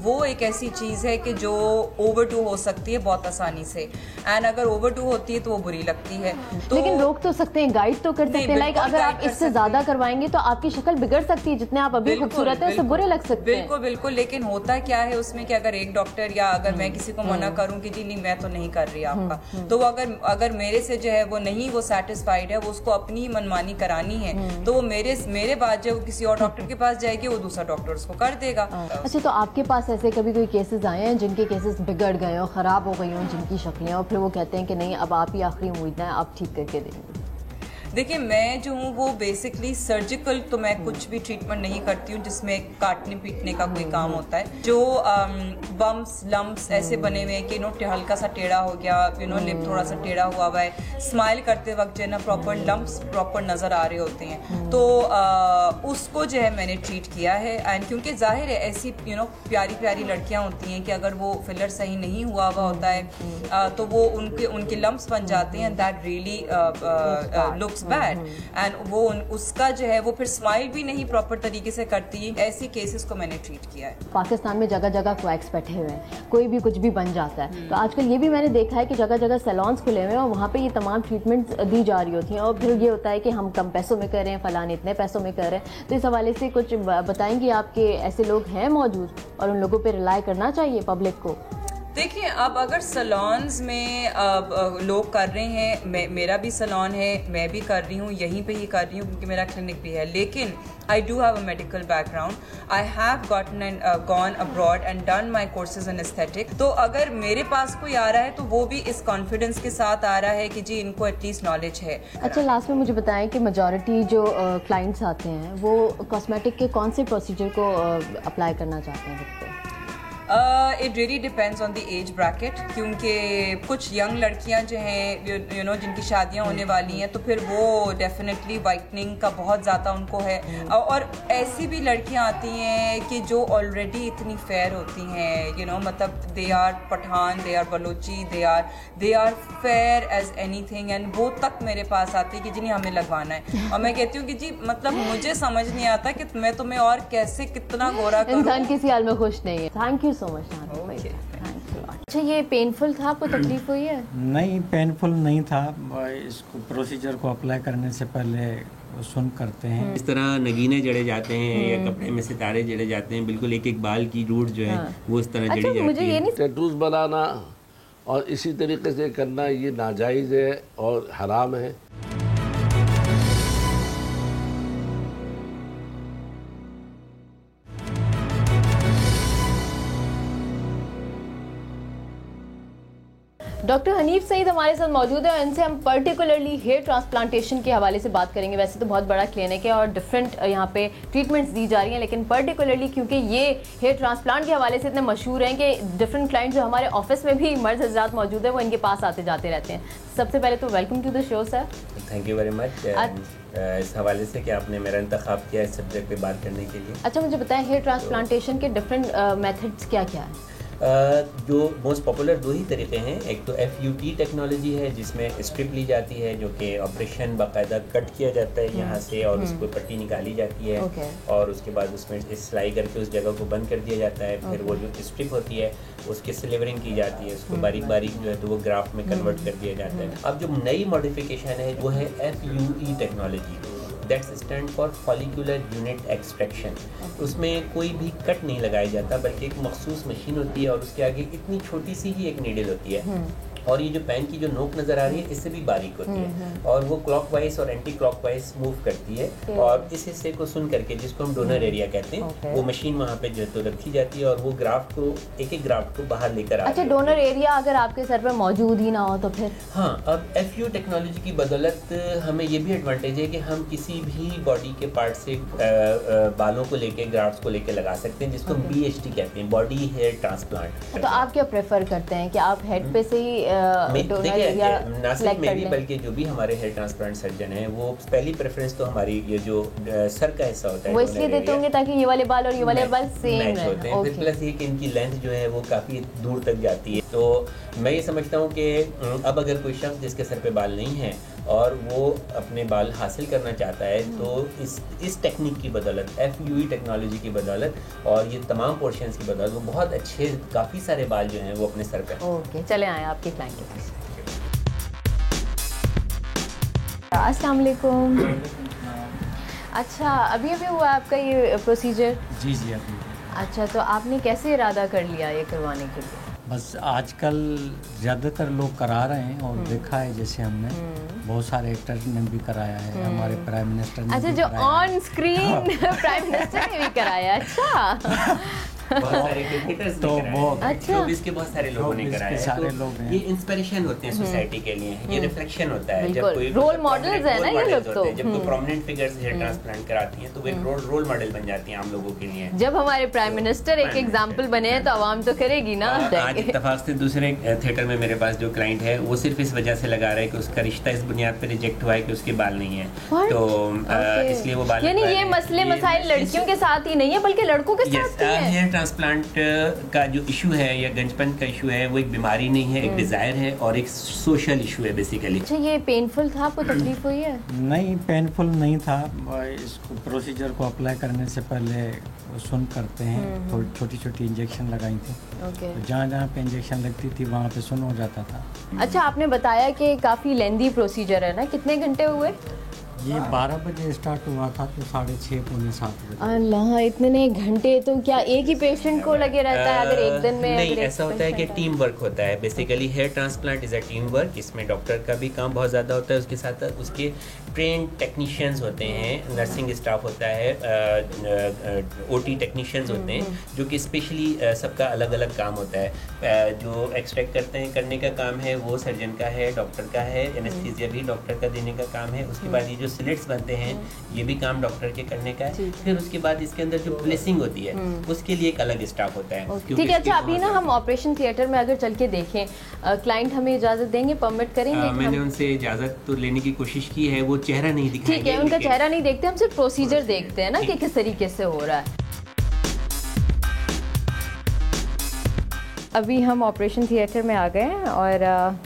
वो एक ऐसी चीज़ है कि जो ओवर डू हो सकती है बहुत आसानी से, एंड अगर ओवर डू होती है तो वो बुरी लगती है। तो लेकिन रोक तो सकते हैं, गाइड तो कर सकते हैं, लाइक अगर आप इससे ज्यादा करवाएंगे तो आपकी शक्ल बिगड़ सकती है, जितने आप अभी खूबसूरत है उससे बुरे लग सकते हैं। बिल्कुल बिल्कुल, लेकिन होता क्या है उसमें कि अगर एक डॉक्टर या अगर मैं किसी को मना करूं कि जी नहीं मैं तो नहीं कर रही आपका, तो वो अगर मेरे से जो है वो नहीं वो सेटिस्फाइड है, वो उसको अपनी ही मनमानी करानी है, तो वो मेरे बाद जब किसी और डॉक्टर के पास जाएगी वो दूसरा डॉक्टर उसको कर देगा। अच्छा, तो आपके पास ऐसे कभी कोई केसेस आए हैं जिनके केसेस बिगड़ गए हो, खराब हो गई हो जिनकी शक्लें, और फिर वो कहते हैं कि नहीं अब आप ही आखिरी उम्मीद है, आप ठीक करके देंगे? देखिए मैं जो हूँ वो बेसिकली सर्जिकल, तो मैं कुछ भी ट्रीटमेंट नहीं करती हूँ जिसमें काटने पीटने का कोई काम होता है। जो बम्स लम्प्स ऐसे बने हुए हैं कि हल्का सा टेढ़ा हो गया, लिप थोड़ा सा टेढ़ा हुआ है, स्माइल करते वक्त जो है ना प्रॉपर लम्प्स प्रॉपर नज़र आ रहे होते हैं, तो उसको जो है मैंने ट्रीट किया है। एंड क्योंकि जाहिर है ऐसी प्यारी प्यारी लड़कियाँ होती हैं कि अगर वो फिलर सही नहीं हुआ होता है तो वो उनके लम्प्स बन जाते हैं, that really looks bad, and वो उसका जो है वो फिर स्माइल भी नहीं प्रॉपर तरीके से करती। ऐसे केसेस को मैंने ट्रीट किया है। पाकिस्तान में जगह जगह क्वैक्स बैठे हुए हैं, कोई भी कुछ भी बन जाता है, तो आजकल ये भी मैंने देखा है कि जगह जगह सैलून्स खुले हुए हैं और वहाँ पे ये तमाम ट्रीटमेंट्स दी जा रही होती हैं, और फिर ये होता है कि हम कम पैसों में कर रहे हैं, फलान इतने पैसों में कर रहे हैं। तो इस हवाले से कुछ बताएंगे, आपके ऐसे लोग हैं मौजूद और उन लोगों पर रिलाई करना चाहिए पब्लिक को? देखिए अब अगर सैलून्स में लोग कर रहे हैं, मेरा भी सैलून है, मैं भी कर रही हूँ, यहीं पे ही कर रही हूँ क्योंकि मेरा क्लिनिक भी है, लेकिन I do have a medical background, I have gone abroad and done my courses in aesthetic. तो अगर मेरे पास कोई आ रहा है तो वो भी इस कॉन्फिडेंस के साथ आ रहा है कि जी इनको एटलीस्ट नॉलेज है। अच्छा, लास्ट में मुझे बताएं कि मेजॉरिटी जो क्लाइंट्स आते हैं वो कॉस्मेटिक के कौन से प्रोसीजर को अप्लाई करना चाहते हैं? It really depends on the age bracket, क्योंकि कुछ यंग लड़कियां जो हैं जिनकी शादियां होने वाली हैं, तो फिर वो डेफिनेटली वाइटनिंग का बहुत ज़्यादा उनको है, और ऐसी भी लड़कियां आती हैं कि जो ऑलरेडी इतनी फेयर होती हैं, मतलब they are Pathan, they are Balochi, they are fair as anything, and वो तक मेरे पास आती है कि जी हमें लगवाना है, और मैं कहती हूँ कि जी मतलब मुझे समझ नहीं आता कि मैं तुम्हें और कैसे कितना गोरा करूं। इंसान किसी हाल में खुश नहीं है। Thank you so much. अच्छा, ये पेनफुल था, आपको तकलीफ हुई है? नहीं, पेनफुल नहीं था। इसको प्रोसीजर को अप्लाई करने से पहले सुन करते हैं। इस तरह नगीने जड़े जाते हैं या कपड़े में सितारे जड़े जाते हैं, बिल्कुल एक एक बाल की रूट जो है वो इस तरह जड़ी जाती है। टैटूज बनाना और इसी तरीके से करना ये नाजायज़ है और हराम है। डॉक्टर हनीफ सईद हमारे साथ मौजूद है और इनसे हम पर्टिकुलरली हेयर ट्रांसप्लांटेशन के हवाले से बात करेंगे। वैसे तो बहुत बड़ा क्लिनिक है और डिफरेंट यहाँ पे ट्रीटमेंट्स दी जा रही हैं, लेकिन पर्टिकुलरली क्योंकि ये हेयर ट्रांसप्लांट के हवाले से इतने मशहूर हैं कि डिफरेंट क्लाइंट जो हमारे ऑफिस में भी मर्द हज़रात मौजूद है वो इनके पास आते जाते रहते हैं। सबसे पहले तो welcome to the show sir. Thank you very much इस हवाले से कि आपने मेरा इंतखाब किया इस सब्जेक्ट पे बात करने के लिए। अच्छा, मुझे बताएं हेयर ट्रांसप्लांटेशन के डिफरेंट मेथड्स क्या क्या है? जो मोस्ट पॉपुलर दो ही तरीके हैं, एक तो FUT टेक्नोलॉजी है जिसमें स्ट्रिप ली जाती है, जो कि ऑपरेशन बाकायदा कट किया जाता है यहाँ से और उसको पट्टी निकाली जाती है और उसके बाद उसमें सिलाई करके उस जगह को बंद कर दिया जाता है। फिर वो जो स्ट्रिप होती है उसकी सिलेवरिंग की जाती है, उसको बारीक बारीक जो है तो वो ग्राफ में कन्वर्ट कर दिया जाता है। अब जो नई मॉडिफिकेशन है वो है FUE technology, that's stand for follicular unit extraction. उसमें कोई भी कट नहीं लगाया जाता बल्कि एक मखसूस मशीन होती है और उसके आगे इतनी छोटी सी ही एक नीडल होती है और ये जो पेन की जो नोक नज़र आ रही है इससे भी बारीक होती है और वो क्लॉकवाइज और एंटी क्लॉकवाइज मूव करती है और इस हिस्से को सुन करके जिसको हम डोनर एरिया कहते हैं वो मशीन वहाँ पे जो तो रखी जाती है और वो ग्राफ्ट को एक एक ग्राफ्ट को बाहर लेकर आती है। अच्छा, डोनर एरिया अगर आपके सर पे मौजूद ही ना हो तो फिर? हाँ, अब FU टेक्नोलॉजी की बदौलत हमें ये भी एडवांटेज है कि हम किसी भी बॉडी के पार्ट से बालों को लेके ग्राफ्ट्स को लेके लगा सकते हैं, जिसको BHT कहते हैं, बॉडी हेयर ट्रांसप्लांट। तो आप क्या प्रेफर करते हैं कि आप हेड पे से ही ना सिर्फ मैं भी बल्कि जो भी हमारे हेयर ट्रांसप्लांट सर्जन हैं वो पहली प्रेफरेंस तो हमारी ये जो सर का हिस्सा होता है वो इसलिए देते होंगे ताकि ये वाले बाल और ये वाले बाल सेम होते हैं। फिर प्लस ये कि इनकी लेंथ जो है वो काफ़ी दूर तक जाती है। तो मैं ये समझता हूँ कि अब अगर कोई शख्स जिसके सर पे बाल नहीं है और वो अपने बाल हासिल करना चाहता है तो इस टेक्निक की बदौलत FUE टेक्नोलॉजी की बदौलत और ये तमाम पोर्शंस की बदौलत वो बहुत अच्छे काफ़ी सारे बाल जो हैं वो अपने सर पे। ओके, चले आए आपके क्लाइंट के पास। अस्सलाम वालेकुम। अच्छा, अभी अभी हुआ आपका ये प्रोसीजर? जी जी अभी। अच्छा, तो आपने कैसे इरादा कर लिया ये करवाने के लिए? बस आजकल ज़्यादातर लोग करा रहे हैं और देखा है जैसे हमने बहुत सारे एक्टर ने भी कराया है, हमारे प्राइम मिनिस्टर ने अच्छा, भी जो कराया ऑन स्क्रीन प्राइम मिनिस्टर ने भी कराया। अच्छा बहुत सारे क्रिकेटर्स तो ने वो कराया, अच्छा। शोबिस के बहुत सारे लोगों ने शोबिस के कराया है। सारे तो लोग हैं। ये इंस्पिरेशन होते हैं सोसाइटी के लिए, ये रिफ्लेक्शन होता है। बिल्कुल, कोई रोल मॉडल्स है ना ये लोग तो। जब कोई प्रोमिनेंट फिगर्स हेयर ट्रांसप्लांट कराती हैं तो वो एक रोल मॉडल बन जाती हैं आम लोगों के लिए। जब हमारे प्राइम मिनिस्टर एक एग्जाम्पल बने हैं तो आवाम तो करेगी ना। आज इत्तेफाक से दूसरे थिएटर में मेरे पास जो क्लाइंट है वो सिर्फ इस वजह से लगा रहा है कि उसका रिश्ता इस बुनियाद पर रिजेक्ट हुआ है कि उसके बाल नहीं है, तो इसलिए वो बाल, यानी ये मसले मसाइल लड़कियों के साथ ही नहीं है बल्कि लड़कों के साथ भी है। हेयर ट्रांसप्लांट का जो इशू है या गंजपन का इशू है वो एक बीमारी नहीं है, एक डिजायर है और एक सोशल इशू है बेसिकली। अच्छा, ये पेनफुल था, आपको तकलीफ हुई है? नहीं, पेनफुल नहीं था। इसको प्रोसीजर को अप्लाई करने से पहले सुन करते हैं, छोटी छोटी इंजेक्शन लगाई थी। ओके। तो जहाँ जहाँ पे इंजेक्शन लगती थी वहाँ पे सुन हो जाता था। अच्छा, आपने बताया कि काफ़ी लेंदी प्रोसीजर है ना, कितने घंटे हुए? ये 12 बजे स्टार्ट हुआ था तो 6:30 पौने 7 बजे। अल्लाह, इतने घंटे! तो क्या एक ही पेशेंट को लगे रहता है अगर एक दिन में? नहीं, ऐसा होता है कि टीम वर्क होता है basically. Hair transplant is a teamwork. इसमें डॉक्टर का भी काम बहुत ज़्यादा होता है, उसके साथ उसके ट्रेन टेक्नीशियंस होते हैं, नर्सिंग स्टाफ होता है, ओटी टेक्नीशियंस होते हैं जो कि स्पेशली सबका अलग अलग काम होता है। जो एक्सट्रैक्ट करने का काम है वो सर्जन का है, डॉक्टर का है, एनेस्थीसिया भी डॉक्टर का देने का काम है। उसके बाद ये जो स्लिट्स बनते हैं ये भी काम डॉक्टर के करने का है। फिर उसके बाद इसके अंदर जो प्लेसिंग होती है उसके लिए एक अलग स्टाफ होता है। ठीक है। अच्छा, अभी ना हम ऑपरेशन थिएटर में अगर चल के देखें, क्लाइंट हमें इजाज़त देंगे, परमिट करेंगे? मैंने उनसे इजाज़त तो लेने की कोशिश की है, वो चेहरा नहीं दिखाएंगे। ठीक है, उनका चेहरा नहीं देखते, हम सिर्फ प्रोसीजर देखते हैं ना कि किस तरीके से हो रहा है। अभी हम ऑपरेशन थिएटर में आ गए हैं और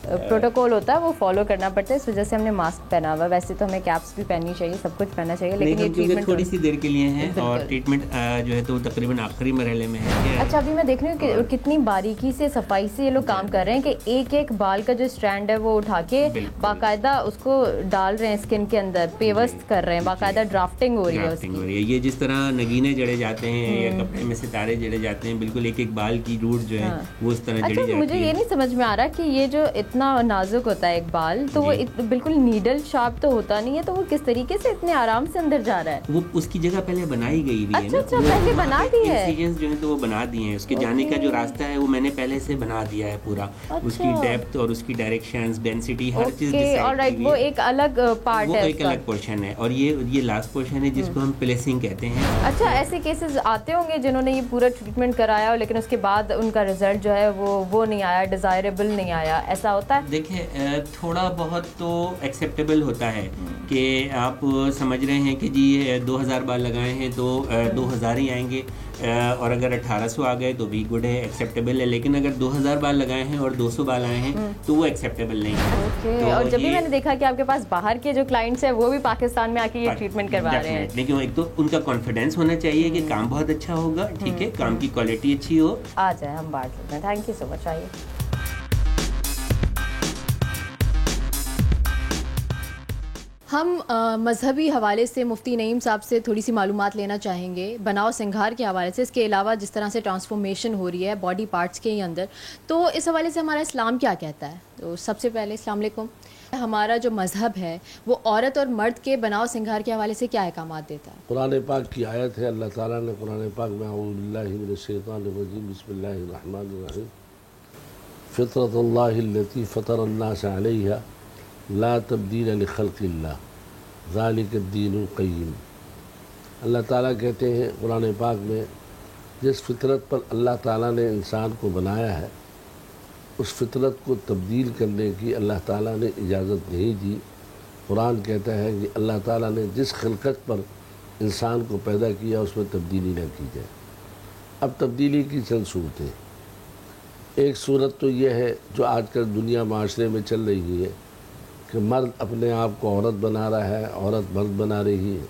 प्रोटोकॉल होता है वो फॉलो करना पड़ता है, इस वजह से हमने मास्क पहना हुआ। वैसे तो हमें कैप्स भी पहननी चाहिए, सब कुछ पहनना चाहिए, लेकिन ये ट्रीटमेंट थोड़ी सी देर के लिए है और ट्रीटमेंट जो है तो तकरीबन आखिरी मरहले में है। अच्छा, अभी मैं देख रही हूँ कि कितनी बारीकी से, सफाई से ये लोग काम कर रहे हैं कि एक एक बाल का जो स्ट्रैंड है वो उठा के बाकायदा उसको डाल रहे हैं स्किन के अंदर, पेवस्त कर रहे हैं, बाकायदा ड्राफ्टिंग हो रही है उसकी। ये जिस तरह नगीने जड़े जाते हैं या कपड़े में सितारे जड़े जाते हैं, बिल्कुल एक एक बाल की रूट जो है वो इस तरह जड़ी जाती है। मुझे ये नहीं समझ में आ रहा कि ये जो इतना नाजुक होता है एक बाल, तो वो बिल्कुल नीडल शार्प तो होता नहीं है, तो वो किस तरीके से इतने आराम से अंदर जा रहा है? वो उसकी जगह पहले बनाई गई हुई है। अच्छा, पहले बना दी है। इंसिजन्स जो है तो वो बना दिए हैं, उसके जाने का जो रास्ता है वो मैंने पहले से बना दिया है पूरा। उसकी डेप्थ और उसकी डायरेक्शंस, डेंसिटी, हर चीज डिसाइड ऑलराइट, वो एक अलग पार्ट है, वो एक अलग पोर्शन है। और ये लास्ट पोर्शन है जिसको हम प्लेसिंग कहते हैं। अच्छा, ऐसे केसेस आते होंगे जिन्होंने ये पूरा ट्रीटमेंट कराया हो लेकिन उसके बाद उनका रिजल्ट जो है वो नहीं आया, डिजायरेबल नहीं आया, ऐसा होता है? देखिए, थोड़ा बहुत तो एक्सेप्टेबल होता है कि आप समझ रहे हैं कि जी 2000 बाल लगाए हैं तो 2000 ही आएंगे, और अगर 1800 आ गए तो भी गुड है, एक्सेप्टेबल है। लेकिन अगर 2000 बाल लगाए हैं और 200 बाल आए हैं तो वो एक्सेप्टेबल नहीं है। तो और जब भी मैंने देखा कि आपके पास बाहर के जो क्लाइंट्स हैं वो भी पाकिस्तान में आके ये ट्रीटमेंट करवा रहे हैं, लेकिन एक तो उनका कॉन्फिडेंस होना चाहिए कि काम बहुत अच्छा होगा, ठीक है, काम की क्वालिटी अच्छी हो। आ जाए, हम बात करते हैं। Thank you so much. आइए। हम मजहबी हवाले से मुफ्ती नईम साहब से थोड़ी सी मालूमात लेना चाहेंगे, बनाव सिंगार के हवाले से, इसके अलावा जिस तरह से ट्रांसफॉर्मेशन हो रही है बॉडी पार्ट्स के ही अंदर, तो इस हवाले से हमारा इस्लाम क्या कहता है? तो सबसे पहले अस्सलाम वालेकुम, हमारा जो मजहब है वो औरत और मर्द के बनाव सिंगार के हवाले से क्या अहकामात देता है? कुरान पाक की आयत है, अल्लाह ताला ने कुरान पाक में अऊज़ु बिल्लाहि मिनश शैतानिर रजीम बिस्मिल्लाहिर रहमानिर रहीम फ़ितरतल्लाहि अल्लती फ़तरन्नास अलैहा ला तब्दील लिखल्क़िल्लाह ज़ालिकद्दीनुल क़य्यिम। अल्लाह ताला कहते हैं कुरान पाक में, जिस फितरत पर अल्लाह ताला ने इंसान को बनाया है उस फितरत को तब्दील करने की अल्लाह ताला ने इजाज़त नहीं दी। कुरान कहता है कि अल्लाह ताला ने जिस खिलकत पर इंसान को पैदा किया उसमें तब्दीली न की जाए। अब तब्दीली की चंद सूरतें, एक सूरत तो यह है जो आजकल दुनिया माशरे में चल रही है कि मर्द अपने आप को औरत बना रहा है, औरत मर्द बना रही है,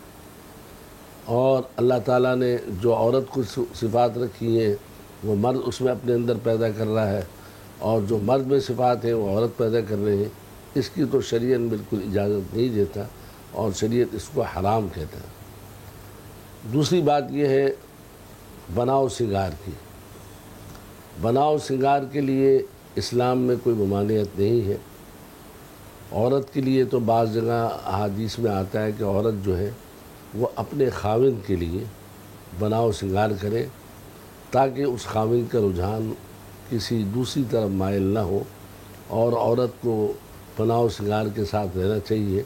और अल्लाह ताला ने जो औरत को सिफ़ात रखी हैं वो मर्द उसमें अपने अंदर पैदा कर रहा है, और जो मर्द में सिफ़ात है वो औरत पैदा कर रहे हैं। इसकी तो शरीयत बिल्कुल इजाज़त नहीं देता और शरीयत इसको हराम कहता है। दूसरी बात यह है बनाव सिंगार की। बनाव सिंगार के लिए इस्लाम में कोई ममानियत नहीं है। औरत के लिए तो बाज़ जगह हदीस में आता है कि औरत जो है वो अपने खाविंद के लिए बनाव सिंगार करे ताकि उस खाविंद का रुझान किसी दूसरी तरफ माइल ना हो, और औरत को बनाव सिंगार के साथ रहना चाहिए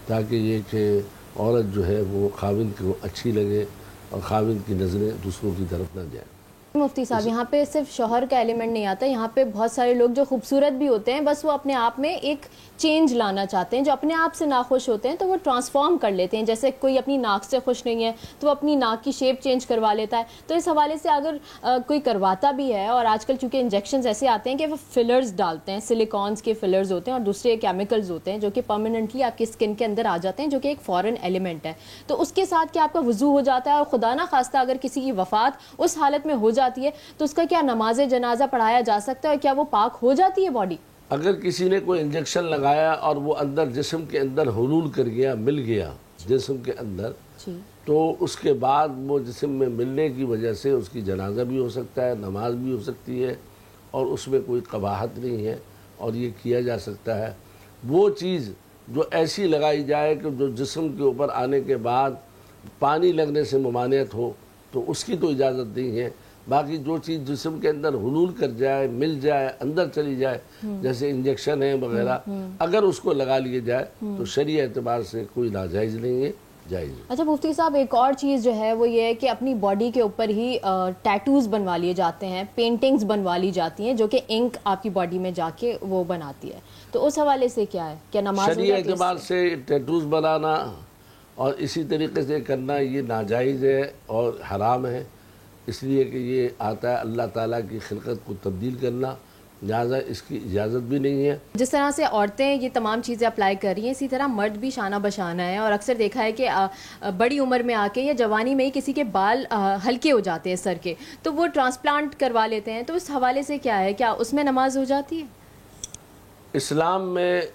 ताकि ये कि औरत जो है वो खाविंद को अच्छी लगे और खाविंद की नज़रें दूसरों की तरफ ना जाए। मुफ्ती साहब, यहाँ पे सिर्फ शौहर का एलिमेंट नहीं आता, यहाँ पे बहुत सारे लोग जो खूबसूरत भी होते हैं, बस वो अपने आप में एक चेंज लाना चाहते हैं। जो अपने आप से नाखुश होते हैं तो वो ट्रांसफॉर्म कर लेते हैं। जैसे कोई अपनी नाक से खुश नहीं है तो वो अपनी नाक की शेप चेंज करवा लेता है। तो इस हवाले से अगर कोई करवाता भी है, और आजकल चूँकि इंजेक्शन ऐसे आते हैं कि वो फिलर्स डालते हैं, सिलिकॉन्स के फिलर्स होते हैं और दूसरे केमिकल्स होते हैं जो कि परमानेंटली आपकी स्किन के अंदर आ जाते हैं, जो कि एक फॉरेन एलिमेंट है। तो उसके साथ क्या आपका वजू हो जाता है, और खुदा ना खास्ता अगर किसी की वफ़ात उस हालत में हो जाती है तो उसका क्या नमाज जनाजा पढ़ाया जा सकता है, और क्या वो पाक हो जाती है बॉडी? अगर किसी ने कोई इंजेक्शन लगाया और वो अंदर जिस्म के अंदर हुलूल कर गया, मिल गया जिस्म के अंदर, तो उसके बाद वो जिस्म में मिलने की वजह से उसकी जनाजा भी हो सकता है, नमाज भी हो सकती है, और उसमें कोई कबाहत नहीं है और ये किया जा सकता है। वो चीज़ जो ऐसी लगाई जाए कि जो जिस्म के ऊपर आने के बाद पानी लगने से ममानियत हो, तो उसकी तो इजाज़त नहीं है। बाकी जो चीज़ जिस्म के अंदर हुलूल कर जाए, मिल जाए, अंदर चली जाए, जैसे इंजेक्शन है वगैरह, अगर उसको लगा लिए जाए तो शरीय एतबार से कोई नाजायज़ नहीं है, जायज़। अच्छा मुफ्ती साहब, एक और चीज़ जो है वो ये है कि अपनी बॉडी के ऊपर ही टैटूज़ बनवा लिए जाते हैं, पेंटिंग्स बनवा ली जाती हैं जो कि इंक आपकी बॉडी में जाके वो बनाती है। तो उस हवाले से क्या है, क्या नमाज शरीय एतबार से टैटूज़ बनाना और इसी तरीके से करना ये नाजायज़ है और हराम है, इसलिए कि ये आता है अल्लाह ताला की खिलकत को तब्दील करना, लिहाजा इसकी इजाज़त भी नहीं है। जिस तरह से औरतें ये तमाम चीज़ें अप्लाई कर रही हैं, इसी तरह मर्द भी शाना बशाना है। और अक्सर देखा है कि बड़ी उम्र में आके या जवानी में ही किसी के बाल हल्के हो जाते हैं सर के, तो वो ट्रांसप्लांट करवा लेते हैं। तो इस हवाले से क्या है, क्या उसमें नमाज हो जाती है? इस्लाम में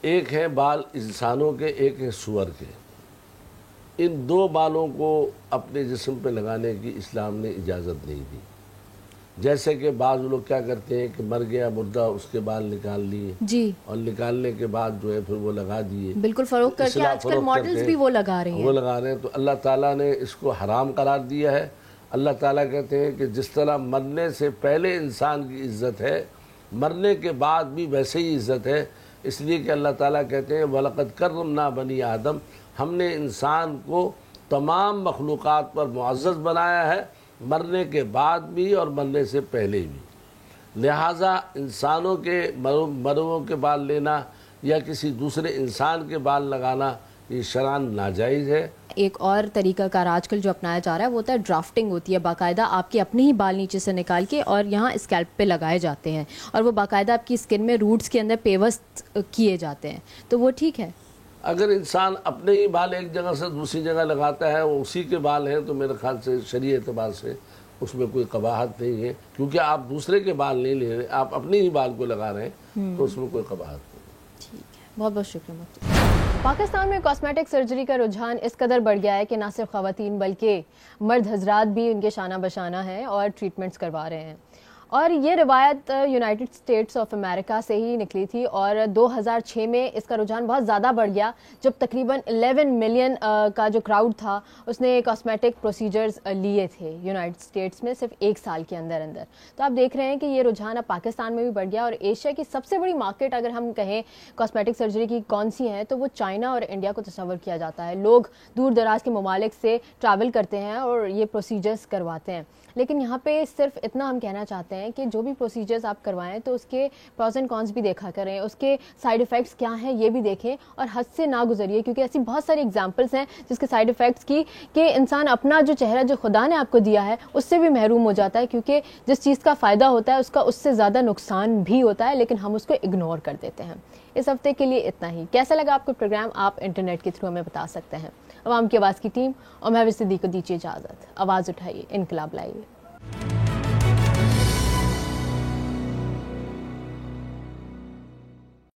एक है बाल इंसानों के, एक है सूअर के। इन दो बालों को अपने जिस्म पे लगाने की इस्लाम ने इजाज़त नहीं दी। जैसे कि बाज़ लोग क्या करते हैं कि मर गया मुर्दा, उसके बाल निकाल लिए जी, और निकालने के बाद जो है फिर वो लगा दिए, बिल्कुल फरोख्त करके आजकल मॉडल्स भी वो लगा रहे हैं, वो लगा रहे हैं। तो अल्लाह ताला ने इसको हराम करार दिया है। अल्लाह ताला कहते हैं कि जिस तरह मरने से पहले इंसान की इज़्ज़त है, मरने के बाद भी वैसे ही इज़्ज़त है। इसलिए कि अल्लाह ताला कहते हैं वलक़द कर्रमना बनी आदम, हमने इंसान को तमाम मखलूक़ात पर मुअज़्ज़ज़ बनाया है, मरने के बाद भी और मरने से पहले भी। लिहाजा इंसानों के मरवों के बाल लेना या किसी दूसरे इंसान के बाल लगाना ये शरान नाजायज़ है। एक और तरीका कार आजकल जो अपनाया जा रहा है वो होता है ड्राफ्टिंग होती है, बाकायदा आपके अपने ही बाल नीचे से निकाल के और यहाँ स्कैल्प पे लगाए जाते हैं, और वो बाकायदा आपकी स्किन में रूट्स के अंदर पेवस्त किए जाते हैं। तो वो ठीक है? अगर इंसान अपने ही बाल एक जगह से दूसरी जगह लगाता है, वो उसी के बाल हैं, तो मेरे ख्याल से शरीय एतबार से उसमें कोई कबाहत नहीं है, क्योंकि आप दूसरे के बाल नहीं ले रहे, आप अपने ही बाल को लगा रहे हैं, तो उसमें कोई कबाहत नहीं। ठीक है, बहुत बहुत शुक्रिया। पाकिस्तान में कॉस्मेटिक सर्जरी का रुझान इस कदर बढ़ गया है कि ना सिर्फ ख़वातीन बल्कि मर्द हजरात भी उनके शाना बशाना हैं और ट्रीटमेंट्स करवा रहे हैं। और ये रिवायत यूनाइटेड स्टेट्स ऑफ अमेरिका से ही निकली थी, और 2006 में इसका रुझान बहुत ज़्यादा बढ़ गया जब तकरीबन 11 मिलियन का जो क्राउड था उसने कॉस्मेटिक प्रोसीजर्स लिए थे यूनाइटेड स्टेट्स में सिर्फ एक साल के अंदर अंदर। तो आप देख रहे हैं कि ये रुझान अब पाकिस्तान में भी बढ़ गया, और एशिया की सबसे बड़ी मार्केट अगर हम कहें कॉस्मेटिक सर्जरी की कौन सी है तो वो चाइना और इंडिया को तस्वर किया जाता है। लोग दूर दराज के ममालिक से ट्रैवल करते हैं और ये प्रोसीजर्स करवाते हैं। लेकिन यहाँ पे सिर्फ इतना हम कहना चाहते हैं कि जो भी प्रोसीजर्स आप करवाएं तो उसके प्रॉज एंड कॉन्स भी देखा करें, उसके साइड इफ़ेक्ट्स क्या हैं ये भी देखें, और हद से ना गुजरिए, क्योंकि ऐसी बहुत सारी एग्जांपल्स हैं जिसके साइड इफ़ेक्ट्स की कि इंसान अपना जो चेहरा जो खुदा ने आपको दिया है उससे भी महरूम हो जाता है, क्योंकि जिस चीज़ का फ़ायदा होता है उसका उससे ज़्यादा नुकसान भी होता है, लेकिन हम उसको इग्नोर कर देते हैं। इस हफ्ते के लिए इतना ही। कैसा लगा आपको प्रोग्राम आप इंटरनेट के थ्रू हमें बता सकते हैं। अवाम की आवाज़ की टीम और मैं सिद्दीक को दीजिए इजाज़त। आवाज़ उठाइए, इनकलाब लाइए।